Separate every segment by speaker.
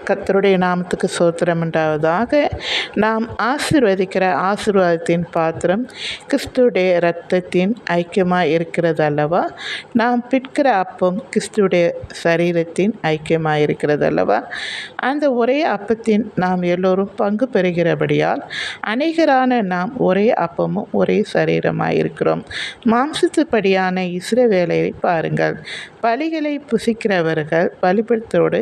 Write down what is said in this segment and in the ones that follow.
Speaker 1: கர்த்தருடைய நாமத்துக்கு ஸ்தோத்திரம் உண்டாவதாக. நாம் ஆசீர்வதிக்கிற ஆசீர்வாதத்தின் பாத்திரம் கிறிஸ்துடைய இரத்தத்தின் ஐக்கியமாக இருக்கிறது அல்லவா? நாம் பிற்கிற அப்பம் கிறிஸ்துடைய சரீரத்தின் ஐக்கியமாக இருக்கிறது அல்லவா? அந்த ஒரே அப்பத்தின் நாம் எல்லோரும் பங்கு பெறுகிறபடியால் அநேகரான நாம் ஒரே அப்பமும் ஒரே சரீரமாக இருக்கிறோம். மாம்சத்துப்படியான இஸ்ரவேலை பாருங்கள். பலிகளை புசிக்கிறவர்கள் பலிபீடத்தோடு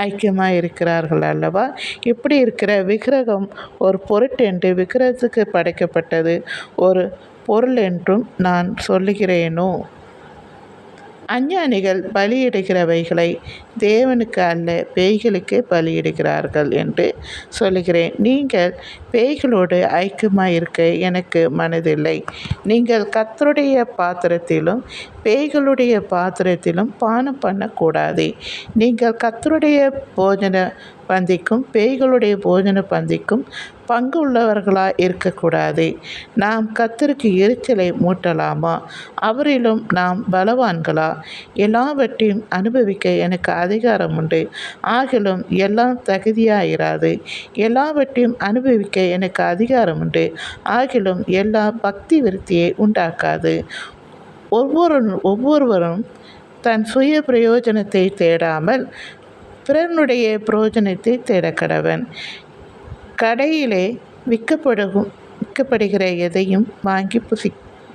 Speaker 1: ஐக்கியமாக இருக்கிறார்கள் அல்லவா? இப்படி இருக்கிற விக்கிரகம் ஒரு பொருட்டென்று விக்கிரகத்துக்கு படைக்கப்பட்டது ஒரு பொருள் என்றும் நான் சொல்லுகிறேனோ? அஞ்ஞானிகள் பலியிடுகிறவைகளை தேவனுக்கு அல்ல பேய்களுக்கே பலியிடுகிறார்கள் என்று சொல்லுகிறேன். நீங்கள் பேய்களோடு ஐக்கியமாக இருக்க எனக்கு மனதில்லை. நீங்கள் கர்த்தருடைய பாத்திரத்திலும் பேய்களுடைய பாத்திரத்திலும் பானம் பண்ணக்கூடாது. நீங்கள் கர்த்தருடைய போஜன பந்திக்கும் பேய்களுடைய போஜன பந்திக்கும் பங்கு உள்ளவர்களாக இருக்கக்கூடாது. நாம் கர்த்தருக்கு எரிச்சலை மூட்டலாமா? அவரிலும் நாம் பலவான்களா? எல்லாவற்றையும் அனுபவிக்க எனக்கு அதிகாரம் உண்டு. ஆகிலும் எல்லாம் தகுதியாயிராது. எல்லாவற்றையும் அனுபவிக்க எனக்கு அதிகாரம் உண்டு. ஆகிலும் எல்லா பக்தி விருத்தியை உண்டாக்காது. ஒவ்வொருவரும் தன் சுய பிரயோஜனத்தை தேடாமல் பிறனுடைய பிரயோஜனத்தை தேடக்கடவன். கடையிலே விற்கப்படுகிற எதையும் வாங்கி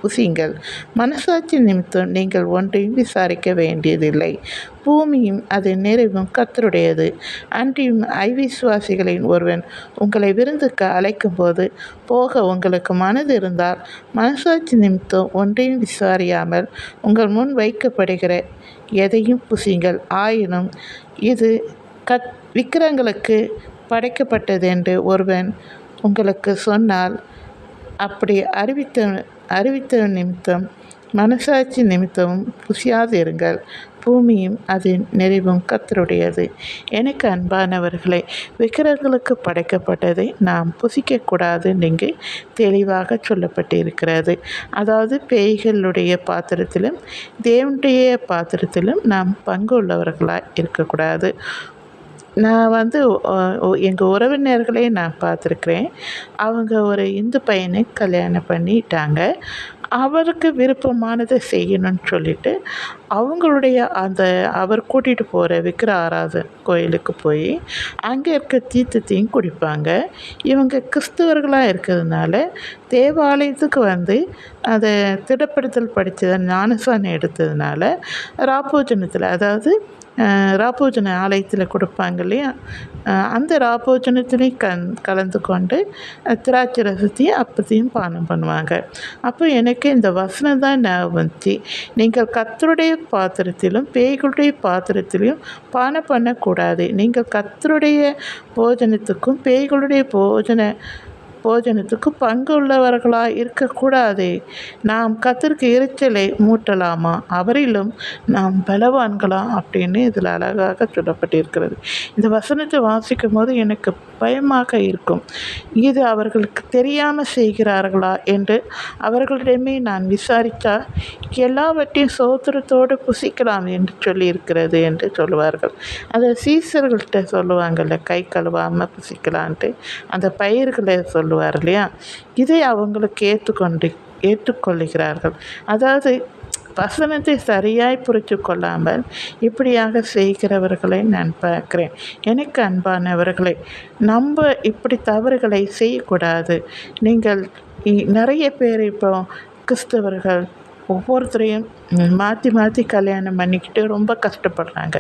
Speaker 1: புசியுங்கள். மனசாட்சி நிமித்தம் நீங்கள் ஒன்றையும் விசாரிக்க வேண்டியதில்லை. பூமியும் அது நிறைவும் கர்த்தருடையது. அன்றியும் ஐவிசுவாசிகளின் ஒருவன் உங்களை விருந்துக்கு அழைக்கும் போது போக உங்களுக்கு மனது இருந்தால் மனசாட்சி நிமித்தம் ஒன்றையும் விசாரியாமல் உங்கள் முன் வைக்கப்படுகிற எதையும் புசியுங்கள். ஆயினும் இது விக்கிரகங்களுக்கு படைக்கப்பட்டது என்று ஒருவன் உங்களுக்கு சொன்னால் அப்படி அறிவித்த நிமித்தம் மனசாட்சி நிமித்தமும் புசியாதிருங்கள். பூமியும் அதன் நிறைவும் கர்த்தருடையது. எனக்கு அன்பானவர்களே, விக்கிரகங்களுக்கு படைக்கப்பட்டதை நாம் புசிக்கக்கூடாது இங்கு தெளிவாக சொல்லப்பட்டிருக்கிறது. அதாவது பேய்களுடைய பாத்திரத்திலும் தேவனுடைய பாத்திரத்திலும் நாம் பங்கு உள்ளவர்களாக இருக்கக்கூடாது. நான் எங்கள் உறவினர்களே நான் பார்த்துருக்குறேன். அவங்க ஒரு இந்து பையனை கல்யாணம் பண்ணிட்டாங்க. அவருக்கு விருப்பமானதை செய்யணும்னு சொல்லிட்டு அவங்களுடைய அவர் கூட்டிகிட்டு போகிற விக்கிர ஆராதனை கோயிலுக்கு போய் அங்கே இருக்க தீர்த்தத்தையும் குடிப்பாங்க. இவங்க கிறிஸ்தவர்களாக இருக்கிறதுனால தேவாலயத்துக்கு அதை திடப்படுத்தல் படித்ததை ஞானசானம் எடுத்ததுனால ராப்போஜனத்தில், அதாவது ராப்போஜன ஆலயத்தில் கொடுப்பாங்க இல்லையா, அந்த ராப்போஜனத்திலையும் கலந்து கொண்டு திராட்சை ரசத்தையும் அப்பத்தையும் பானம் பண்ணுவாங்க. அப்போ எனக்கு இந்த வசனம் தான் ஞாபகம் வந்துச்சு. நீங்கள் கர்த்தருடைய பாத்திரத்திலும் பேய்களுடைய பாத்திரத்திலையும் பானம் பண்ணக்கூடாது. நீங்கள் கர்த்தருடைய போஜனத்துக்கும் பேய்களுடைய போஜனத்துக்கு பங்கு உள்ளவர்களாக இருக்கக்கூடாது. நாம் கர்த்தருக்கு எரிச்சலை மூட்டலாமா? அவரிலும் நாம் பலவான்களா? அப்படின்னு இதில் அழகாக சொல்லப்பட்டிருக்கிறது. இந்த வசனத்தை வாசிக்கும் போது எனக்கு பயமாக இருக்கும். இது அவர்களுக்கு தெரியாமல் செய்கிறார்களா என்று அவர்களிடமே நான் விசாரித்தா எல்லாவற்றையும் சோத்திரத்தோடு புசிக்கலாம் என்று சொல்லியிருக்கிறது என்று சொல்லுவார்கள். அதை சீசர்கள்ட்ட சொல்லுவாங்கள்ல, கை கழுவாமல் புசிக்கலான்ட்டு அந்த பயிர்களை சொல்லுவார் இல்லையா, இதை அவங்களுக்கு ஏற்றுக்கொள்ளுகிறார்கள். அதாவது வசனத்தை சரியாய் புரிந்து கொள்ளாமல் இப்படியாக செய்கிறவர்களை நான் பார்க்குறேன். எனக்கு அன்பானவர்களை, நம்ம இப்படி தவறுகளை செய்யக்கூடாது. நீங்கள் நிறைய பேர் இப்போ கிறிஸ்தவர்கள் ஒவ்வொருத்தரையும் மாற்றி கல்யாணம் பண்ணிக்கிட்டு ரொம்ப கஷ்டப்படுறாங்க.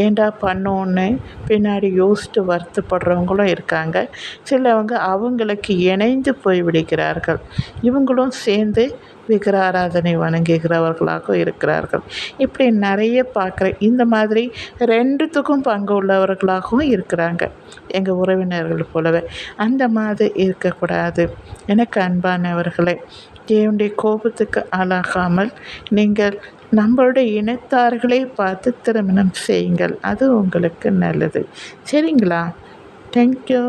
Speaker 1: ஏண்டா பண்ணோன்னு பின்னாடி யோசித்து வருத்தப்படுறவங்களும் இருக்காங்க. சிலவங்க அவங்களுக்கு இணைந்து போய் விடுகிறார்கள். இவங்களும் சேர்ந்து விக்கிர ஆராதனை வணங்குகிறவர்களாக இருக்கிறார்கள். இப்படி நிறைய பார்க்குறேன். இந்த மாதிரி ரெண்டுத்துக்கும் பங்கு உள்ளவர்களாகவும் இருக்கிறாங்க எங்கள் உறவினர்கள் போலவே. அந்த மாதிரி இருக்கக்கூடாது. எனக்கு அன்பானவர்களை, தேவனுடைய கோபத்துக்கு ஆளாகாமல் நீங்கள் நம்மளுடைய இனத்தார்களை பார்த்து திருமணம் செய்யுங்கள். அது உங்களுக்கு நல்லது. சரிங்களா? தேங்க்யூ.